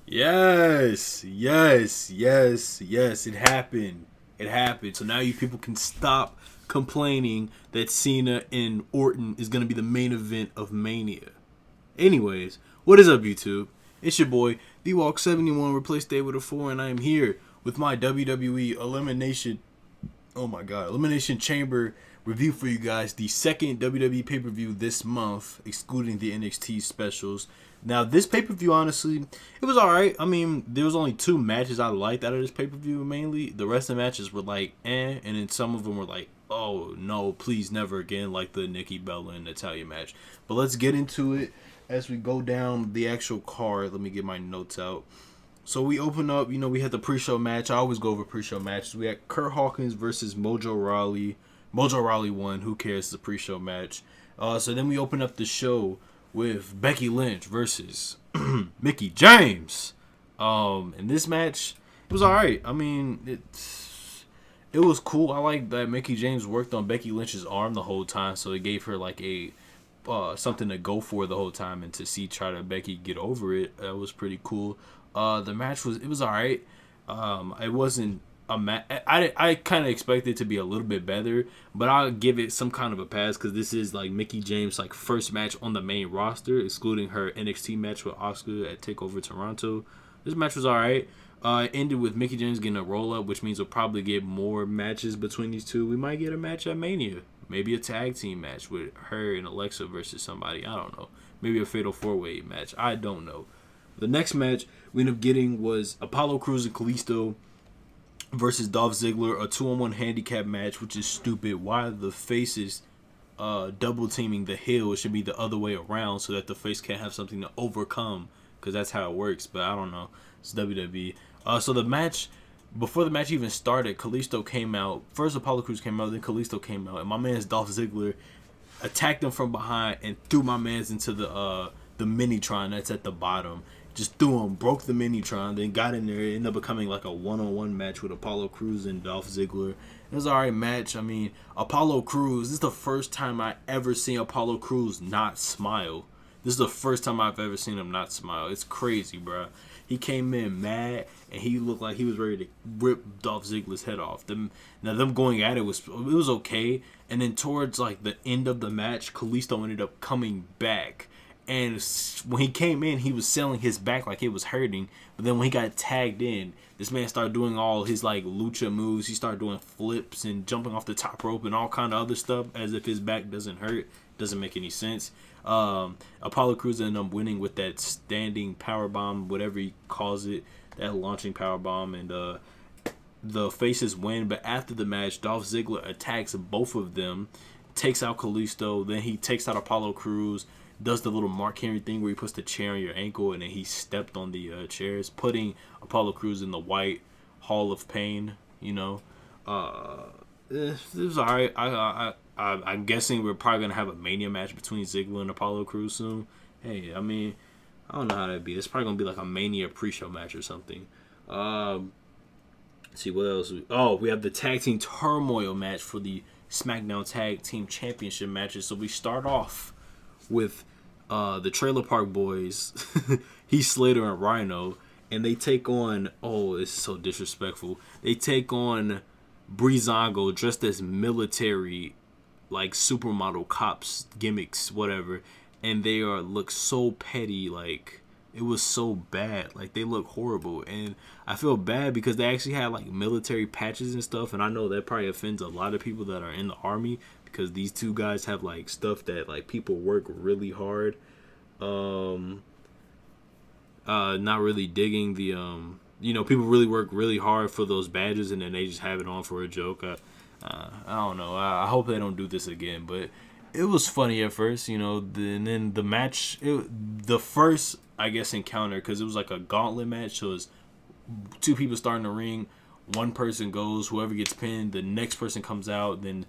Yes, yes, yes, yes. It happened. It happened. So now you people can stop complaining that Cena and Orton is going to be the main event of Mania. Anyways, what is up, YouTube? It's your boy, D-Walk71, replaced Day with a 4, and I am here with my WWE Elimination, oh my god, Elimination Chamber review for you guys. The second WWE pay-per-view this month, excluding the NXT specials. Now, this pay-per-view, honestly, it was alright. I mean, there was only two matches I liked out of this pay-per-view, mainly. The rest of the matches were like, and then some of them were like, oh, no, please, never again, like the Nikki Bella and Natalya match. But let's get into it as we go down the actual card. Let me get my notes out. So we open up, we had the pre-show match. I always go over pre-show matches. We had Kurt Hawkins versus Mojo Rawley. Mojo Rawley won. Who cares? It's a pre-show match. So then we open up the show with Becky Lynch versus Mickie James. And this match, it was alright. I mean, it was cool. I like that Mickie James worked on Becky Lynch's arm the whole time, so it gave her like a something to go for the whole time, and to see try to Becky get over it. That was pretty cool. The match was alright. It wasn't a match. I kind of expected it to be a little bit better, but I'll give it some kind of a pass because this is like Mickie James' like first match on the main roster, excluding her NXT match with Asuka at TakeOver Toronto. This match was alright. It ended with Mickie James getting a roll up, which means we'll probably get more matches between these two. We might get a match at Mania. Maybe a tag team match with her and Alexa versus somebody. I don't know. Maybe a Fatal 4-Way match. I don't know. The next match we ended up getting was Apollo Crews and Kalisto versus Dolph Ziggler, a 2-on-1 handicap match, which is stupid. Why the faces double teaming the heel? It should be the other way around so that the face can't have something to overcome, because that's how it works. But I don't know. It's WWE. So the match, before the match even started, Kalisto came out. First Apollo Crews came out, then Kalisto came out, and my man's Dolph Ziggler attacked him from behind and threw my man's into the Minitron that's at the bottom. Just threw him, broke the Minitron, then got in there. It ended up becoming like a one-on-one match with Apollo Crews and Dolph Ziggler. It was an alright match. I mean, Apollo Crews, this is the first time I ever seen Apollo Crews not smile. This is the first time I've ever seen him not smile. It's crazy, bro. He came in mad, and he looked like he was ready to rip Dolph Ziggler's head off. Them going at it was okay, and then towards like the end of the match, Kalisto ended up coming back, and when he came in, he was selling his back like it was hurting. But then when he got tagged in, this man started doing all his like lucha moves. He started doing flips and jumping off the top rope and all kind of other stuff as if his back doesn't hurt. Doesn't make any sense. Apollo Crews ended up winning with that standing power bomb, whatever he calls it, that launching power bomb, and the faces win. But after the match, Dolph Ziggler attacks both of them, takes out Kalisto, then he takes out Apollo Crews, does the little Mark Henry thing where he puts the chair on your ankle, and then he stepped on the chairs, putting Apollo Crews in the white Hall of Pain. It was alright. I'm guessing we're probably going to have a Mania match between Ziggler and Apollo Crews soon. Hey, I mean, I don't know how that'd be. It's probably going to be like a Mania pre-show match or something. Let's see, what else? We have the Tag Team Turmoil match for the SmackDown Tag Team Championship matches. So we start off with the Trailer Park Boys, Heath Slater and Rhino, and they take on, this is so disrespectful, they take on Breezango dressed as military, like supermodel cops gimmicks, whatever, and they look so petty. Like, it was so bad. Like, they look horrible, and I feel bad because they actually had like military patches and stuff, and I know that probably offends a lot of people that are in the army, because these two guys have like stuff that like people work really hard. Not really digging the people really work really hard for those badges, and then they just have it on for a joke. I don't know. I hope they don't do this again. But it was funny at first, and then the match, the first, I guess, encounter, because it was like a gauntlet match. So it's two people starting the ring. One person goes, whoever gets pinned, the next person comes out, then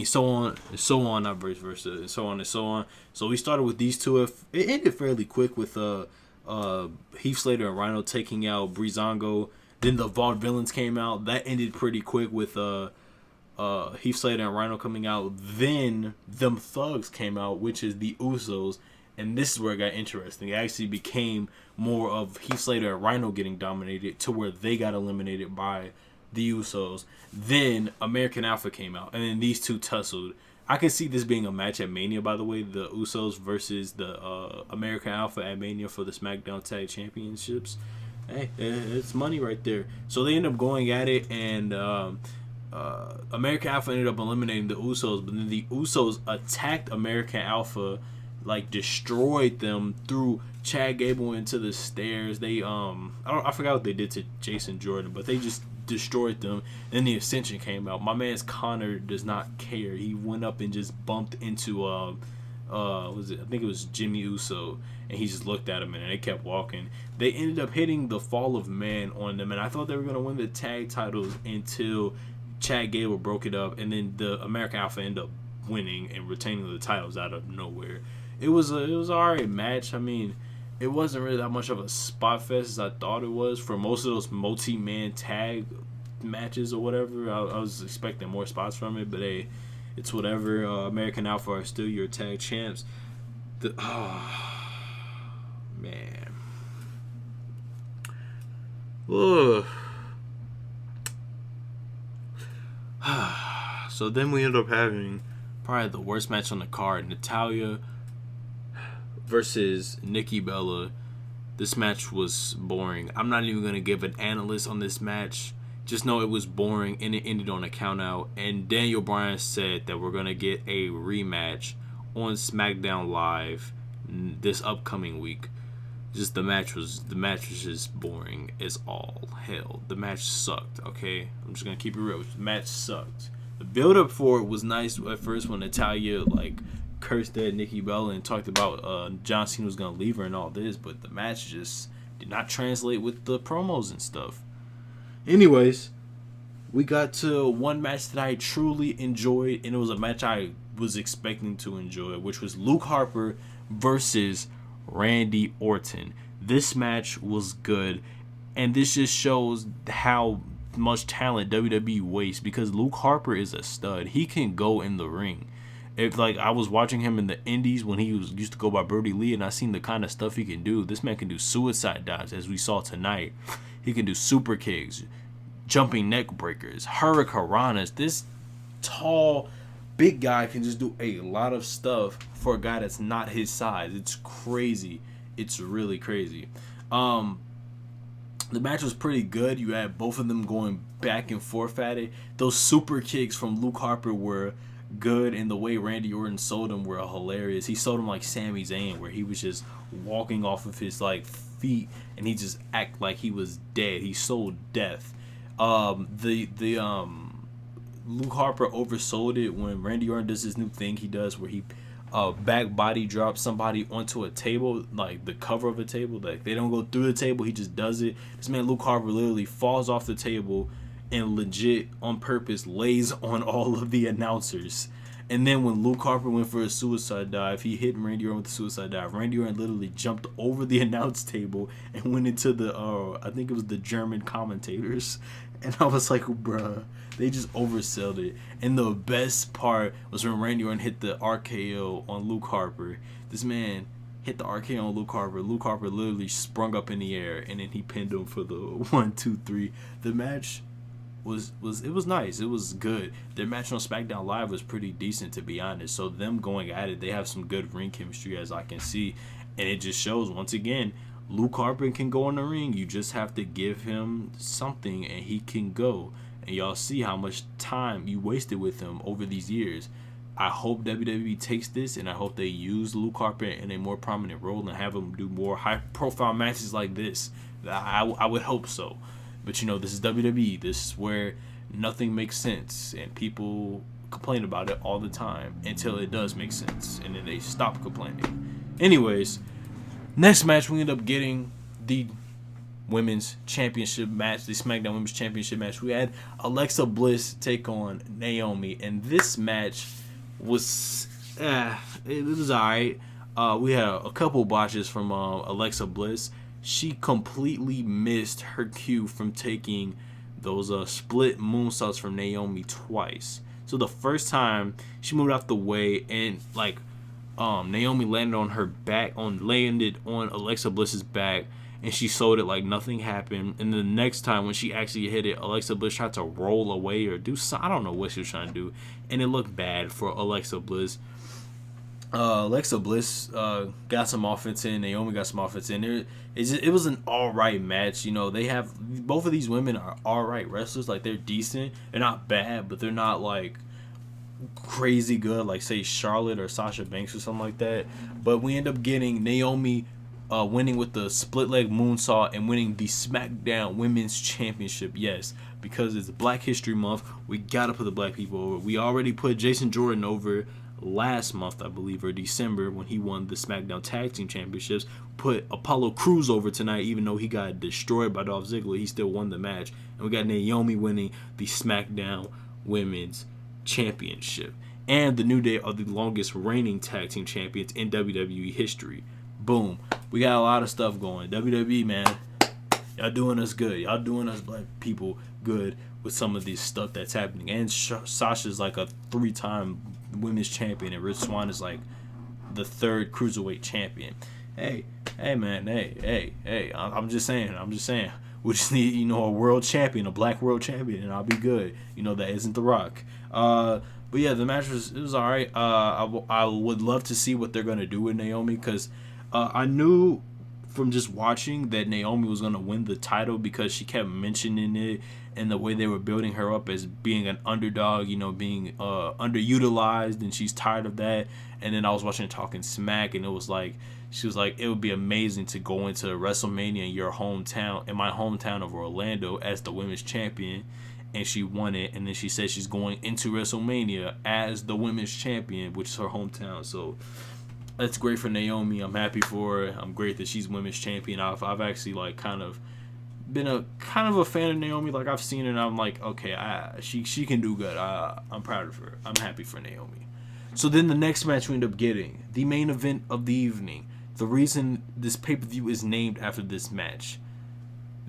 so on, not vice versa, so on and so on. So we started with these two. It ended fairly quick with Heath Slater and Rhino taking out Breezango. Then the Vaudevillains came out. That ended pretty quick with Heath Slater and Rhino coming out. Then them Thugs came out, which is the Usos, And this is where it got interesting. It actually became more of Heath Slater and Rhino getting dominated to where they got eliminated by the Usos. Then American Alpha came out, and then these two tussled. I can see this being a match at Mania, by the way, the Usos versus the American Alpha at Mania for the SmackDown Tag Championships. Hey, it's money right there. So they end up going at it, and American Alpha ended up eliminating the Usos, but then the Usos attacked American Alpha, like destroyed them, threw Chad Gable into the stairs. They I forgot what they did to Jason Jordan, but they just destroyed them. Then the Ascension came out. My man's Connor does not care. He went up and just bumped into was it? I think it was Jimmy Uso, and he just looked at him and they kept walking. They ended up hitting the Fall of Man on them, and I thought they were gonna win the tag titles until Chad Gable broke it up, and then the American Alpha ended up winning and retaining the titles out of nowhere. It was an alright match. I mean, it wasn't really that much of a spot fest as I thought it was. For most of those multi-man tag matches or whatever, I was expecting more spots from it, but hey, it's whatever. American Alpha are still your tag champs. Man. Ugh. So then we end up having probably the worst match on the card, Natalya versus Nikki Bella. This match was boring. I'm not even going to give an analyst on this match. Just know it was boring, and it ended on a count out. And Daniel Bryan said that we're going to get a rematch on SmackDown Live this upcoming week. Just the match was just boring as all hell. The match sucked, okay? I'm just going to keep it real. The match sucked. The build up for it was nice at first when Natalya cursed at Nikki Bella and talked about John Cena was going to leave her and all this, but the match just did not translate with the promos and stuff. Anyways, we got to one match that I truly enjoyed, and it was a match I was expecting to enjoy, which was Luke Harper versus Randy Orton. This match was good, and this just shows how much talent WWE wastes, because Luke Harper is a stud. He can go in the ring. If I was watching him in the indies when he used to go by Brody Lee, and I seen the kind of stuff he can do. This man can do suicide dives, as we saw tonight. He can do super kicks, jumping neck breakers, hurricanranas. This tall, big guy can just do a lot of stuff for a guy that's not his size. It's crazy. It's really crazy. The match was pretty good. You had both of them going back and forth at it. Those super kicks from Luke Harper were good, and the way Randy Orton sold him were hilarious. He sold him like Sami Zayn, where he was just walking off of his feet and he just act like he was dead. He sold death. Luke Harper oversold it when Randy Orton does this new thing he does where he back body drops somebody onto a table, like the cover of a table. Like they don't go through the table, he just does it. This man Luke Harper literally falls off the table and legit on purpose lays on all of the announcers. And then when Luke Harper went for a suicide dive, he hit Randy Orton with the suicide dive. Randy Orton literally jumped over the announce table and went into the I think it was the German commentators. And I was like, bruh, they just oversold it. And the best part was when Randy Orton hit the RKO on Luke Harper. This man hit the RKO on Luke Harper. Luke Harper literally sprung up in the air, and then he pinned him for the 1, 2, 3. The match was nice. It was good. Their match on SmackDown Live was pretty decent, to be honest. So them going at it, they have some good ring chemistry, as I can see. And it just shows, once again, Luke Harper can go in the ring. You just have to give him something, and he can go. And y'all see how much time you wasted with him over these years. I hope WWE takes this, and I hope they use Luke Harper in a more prominent role and have him do more high-profile matches like this. I would hope so. But, this is WWE. This is where nothing makes sense, and people complain about it all the time until it does make sense, and then they stop complaining. Anyways, next match, we end up getting the Women's Championship match, the SmackDown Women's Championship match. We had Alexa Bliss take on Naomi, and this match was, it was alright. We had a couple botches from Alexa Bliss. She completely missed her cue from taking those split moonsaults from Naomi twice. So the first time she moved out the way, and Naomi landed on Alexa Bliss's back, and she sold it like nothing happened. And the next time when she actually hit it, Alexa Bliss tried to roll away or do something. I don't know what she was trying to do, and it looked bad for Alexa Bliss. Alexa Bliss got some offense in. Naomi got some offense in. It was an all right match. You know, they have both of these women are all right wrestlers. Like, they're decent. They're not bad, but they're not like crazy good. Like, say Charlotte or Sasha Banks or something like that. But we end up getting Naomi winning with the split leg moonsault and winning the SmackDown Women's Championship. Yes, because it's Black History Month, we gotta put the black people over. We already put Jason Jordan over last month, I believe, or December, when he won the SmackDown Tag Team Championships. Put Apollo Crews over tonight, even though he got destroyed by Dolph Ziggler, he still won the match. And we got Naomi winning the SmackDown Women's Championship. And the New Day are the longest reigning tag team champions in WWE history. Boom. We got a lot of stuff going. WWE, man, y'all doing us good. Y'all doing us black people good with some of this stuff that's happening. And Sasha's like a 3-time women's champion, and Rich Swann is like the 3rd cruiserweight champion. Hey, man, hey. I'm just saying. We just need, a world champion, a black world champion, and I'll be good. That isn't The Rock. But yeah, the match was all right. I would love to see what they're gonna do with Naomi, because I knew from just watching that Naomi was gonna win the title, because she kept mentioning it, and the way they were building her up as being an underdog, being underutilized, and she's tired of that. And then I was watching Talking Smack, and she was like, it would be amazing to go into WrestleMania in your hometown, in my hometown of Orlando, as the women's champion. And she won it, and then she said she's going into WrestleMania as the women's champion, which is her hometown. So that's great for Naomi. I'm happy for her. I'm great that she's women's champion. I've actually been a fan of Naomi. Like, I've seen her, and I'm like, okay, she can do good. I'm proud of her. I'm happy for Naomi. So then the next match we end up getting, the main event of the evening. The reason this pay-per-view is named after this match.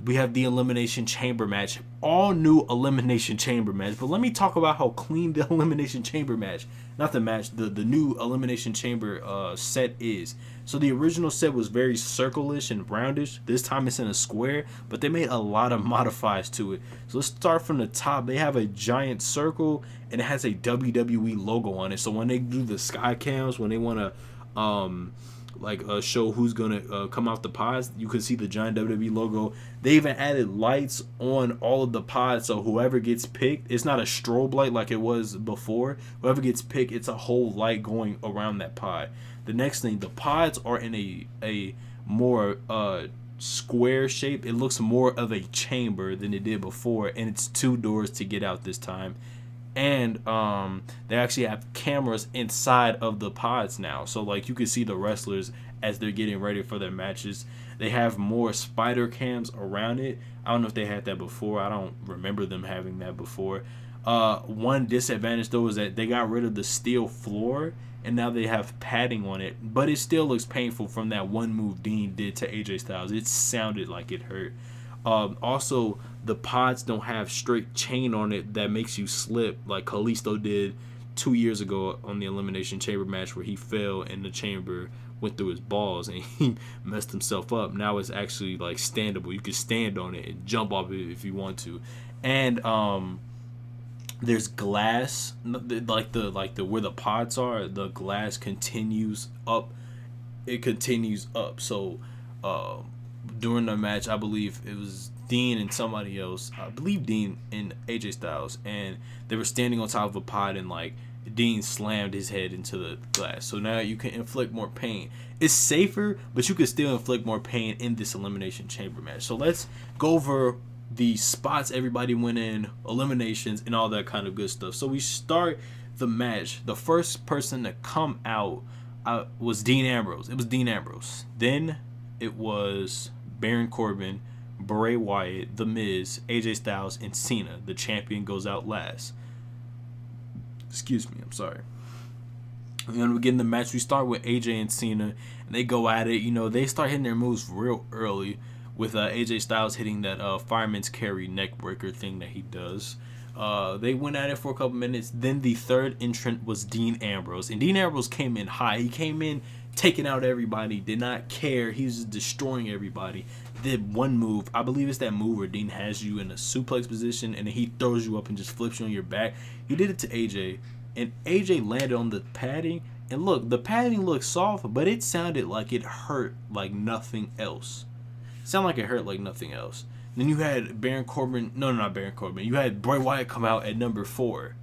We have the Elimination Chamber match. All new Elimination Chamber match. But let me talk about how clean the Elimination Chamber match, not the match, the new Elimination Chamber set is. So the original set was very circle-ish and roundish. This time it's in a square, but they made a lot of modifies to it. So let's start from the top. They have a giant circle, and it has a WWE logo on it. So when they do the sky cams, when they want to show who's gonna come out the pods, you can see the giant WWE logo. They even added lights on all of the pods, so whoever gets picked, it's not a strobe light like it was before. Whoever gets picked, it's a whole light going around that pod. The next thing, the pods are in a more square shape. It looks more of a chamber than it did before, and it's 2 doors to get out this time. And they actually have cameras inside of the pods now, so like you can see the wrestlers as they're getting ready for their matches. They have more spider cams around it. I don't know if they had that before. I don't remember them having that before. One disadvantage though is that they got rid of the steel floor, and now they have padding on it, but it still looks painful from that one move Dean did to AJ Styles. It sounded like it hurt. Also, the pods don't have straight chain on it that makes you slip like Kalisto did 2 years ago on the Elimination Chamber match, where he fell in the chamber, went through his balls, and he messed himself up. Now it's actually like standable. You can stand on it and jump off it if you want to. And there's glass, like the where the pods are, the glass continues up. It continues up. So during the match, I believe it was Dean and somebody else. I believe Dean and AJ Styles, and they were standing on top of a pod, and like Dean slammed his head into the glass. So now you can inflict more pain. It's safer, but you can still inflict more pain in this Elimination Chamber match. So let's go over the spots everybody went in, eliminations, and all that kind of good stuff. So we start the match. The first person to come out was Dean Ambrose. It was Dean Ambrose. Then it was Baron Corbin, Bray Wyatt, The Miz, AJ Styles, and Cena. The champion goes out last. Excuse me, I'm sorry. And then we get in the match. We start with AJ and Cena, and they go at it. They start hitting their moves real early, with AJ Styles hitting that fireman's carry neck breaker thing that he does. They went at it for a couple minutes. Then the third entrant was Dean Ambrose, and Dean Ambrose came in high. He came in taking out everybody, did not care. He was just destroying everybody. Did one move, I believe it's that move where Dean has you in a suplex position and then he throws you up and just flips you on your back. He did it to AJ, and AJ landed on the padding. And look, the padding looked soft, but it sounded like it hurt like nothing else. Sounded like it hurt like nothing else. Then you had Baron Corbin. No, not Baron Corbin. You had Bray Wyatt come out at number 4.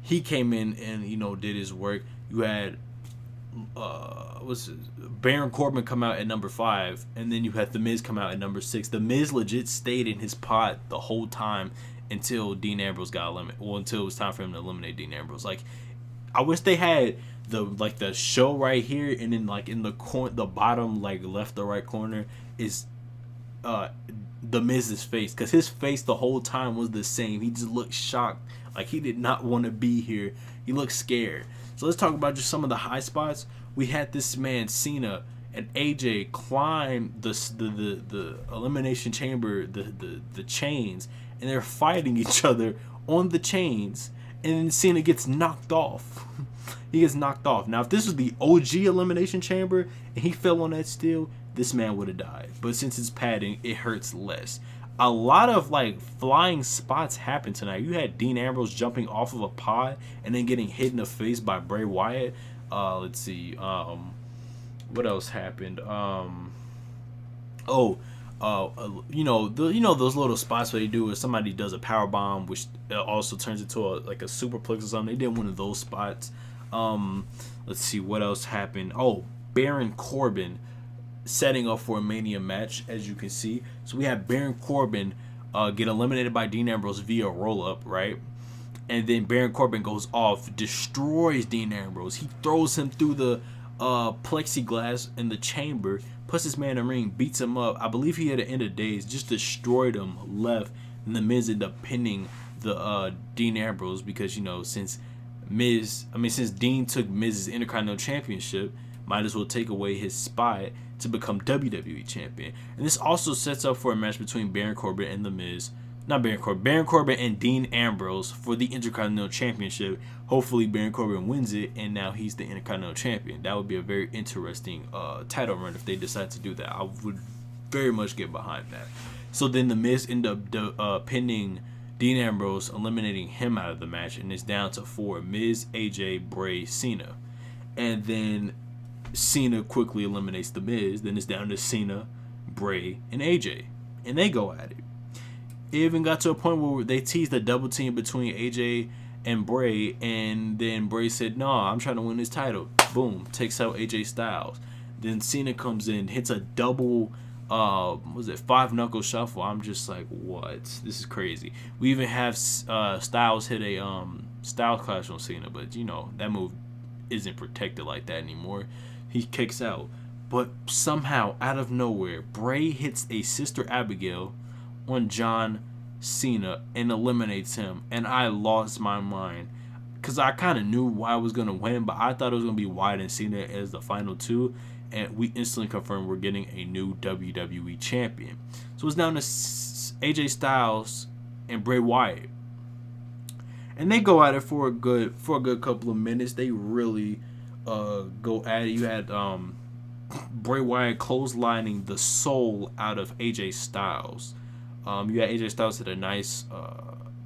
He came in and did his work. You had Baron Corbin come out at number 5, and then you had The Miz come out at number 6. The Miz legit stayed in his pot the whole time until Dean Ambrose got eliminated. Well, until it was time for him to eliminate Dean Ambrose. Like, I wish they had the show right here, and then like in the the bottom like left or right corner is The Miz's face, because his face the whole time was the same. He just looked shocked, like he did not want to be here. He looked scared. So let's talk about just some of the high spots. We had this man Cena and AJ climb the Elimination Chamber, the chains, and they're fighting each other on the chains, and then Cena gets knocked off. He gets knocked off. Now, if this was the OG Elimination Chamber and he fell on that steel, this man would have died. But since it's padding, it hurts less. A lot of like flying spots happened tonight. You had Dean Ambrose jumping off of a pod and then getting hit in the face by Bray Wyatt. Let's see. What else happened? Those little spots where they do is somebody does a power bomb, which also turns into a superplex or something. They did one of those spots. Let's see what else happened. Baron Corbin setting up for a Mania match, as you can see. So we have Baron Corbin get eliminated by Dean Ambrose via roll-up, right? And then Baron Corbin goes off, destroys Dean Ambrose. He throws him through the plexiglass in the chamber, puts this man in the ring, beats him up. I believe he had an end of days, just destroyed him, left, and the Miz ended up pinning the Dean Ambrose because, since Dean took Miz's Intercontinental Championship, might as well take away his spot to become WWE Champion. And this also sets up for a match between Baron Corbin and The Miz. Not Baron Corbin. Baron Corbin and Dean Ambrose for the Intercontinental Championship. Hopefully Baron Corbin wins it, and now he's the Intercontinental Champion. That would be a very interesting title run if they decide to do that. I would very much get behind that. So then The Miz ended up pinning Dean Ambrose, eliminating him out of the match, and it's down to 4. Miz, AJ, Bray, Cena. And then Cena quickly eliminates The Miz. Then it's down to Cena, Bray, and AJ. And they go at it. It even got to a point where they teased a double team between AJ and Bray. And then Bray said, "No, I'm trying to win this title." Boom. Takes out AJ Styles. Then Cena comes in, hits a double, 5-knuckle shuffle. I'm just like, what? This is crazy. We even have Styles hit a Styles Clash on Cena. But, that move isn't protected like that anymore. He kicks out. But somehow, out of nowhere, Bray hits a Sister Abigail on John Cena and eliminates him. And I lost my mind. Because I kind of knew Wyatt was going to win, but I thought it was going to be Wyatt and Cena as the final two. And we instantly confirmed we're getting a new WWE Champion. So it's down to AJ Styles and Bray Wyatt. And they go at it for a good couple of minutes. They really go at it. You had Bray Wyatt clotheslining the soul out of AJ Styles. You had AJ Styles hit a nice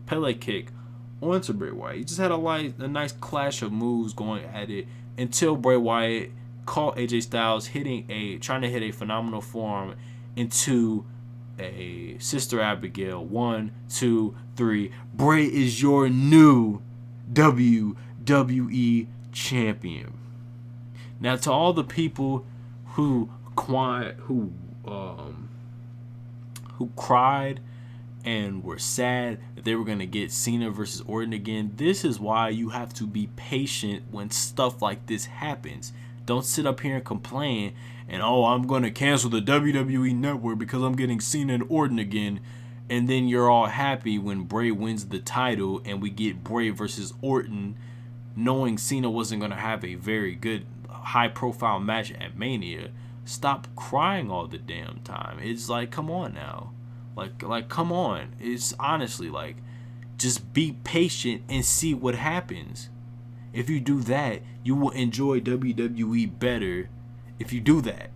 Pele kick onto Bray Wyatt. You just had a nice clash of moves going at it until Bray Wyatt caught AJ Styles trying to hit a phenomenal form into a Sister Abigail. 1, 2, 3. Bray is your new WWE Champion. Now, to all the people who cried and were sad that they were going to get Cena versus Orton again, this is why you have to be patient when stuff like this happens. Don't sit up here and complain and, I'm going to cancel the WWE Network because I'm getting Cena and Orton again. And then you're all happy when Bray wins the title and we get Bray versus Orton, knowing Cena wasn't going to have a very good high-profile match at Mania. Stop crying all the damn time. It's like, come on now. Like come on. It's honestly like, just be patient and see what happens. If you do that, you will enjoy WWE better if you do that.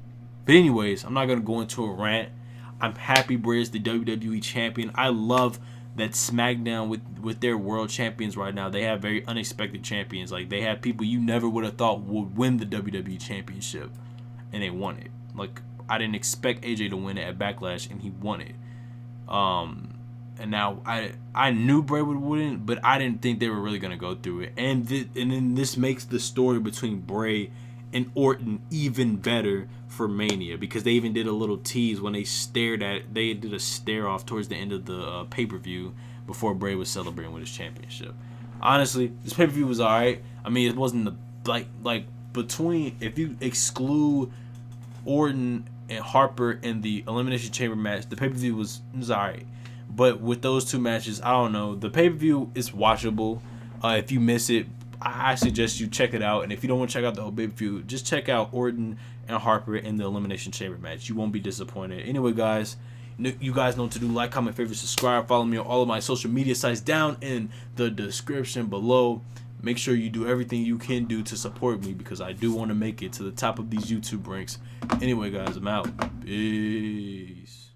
But anyways, I'm not going to go into a rant. I'm happy Bray is the WWE champion. I love that SmackDown with their world champions right now. They have very unexpected champions. Like, they have people you never would have thought would win the WWE championship, and they won it. Like, I didn't expect AJ to win it at Backlash, and he won it. And now I knew Bray would win, but I didn't think they were really gonna go through it. And then this makes the story between Bray and Orton even better for Mania, because they even did a little tease when they did a stare off towards the end of the pay-per-view before Bray was celebrating with his championship. Honestly, this pay-per-view was alright. I mean, it wasn't the like between, if you exclude Orton and Harper in the Elimination Chamber match, the pay-per-view was alright. But with those two matches, I don't know. The pay-per-view is watchable. If you miss it, I suggest you check it out. And if you don't want to check out the whole pay-per-view, just check out Orton and Harper in the Elimination Chamber match. You won't be disappointed. Anyway, guys, you guys know what to do. Like, comment, favorite, subscribe. Follow me on all of my social media sites down in the description below. Make sure you do everything you can do to support me, because I do want to make it to the top of these YouTube ranks. Anyway, guys, I'm out. Peace.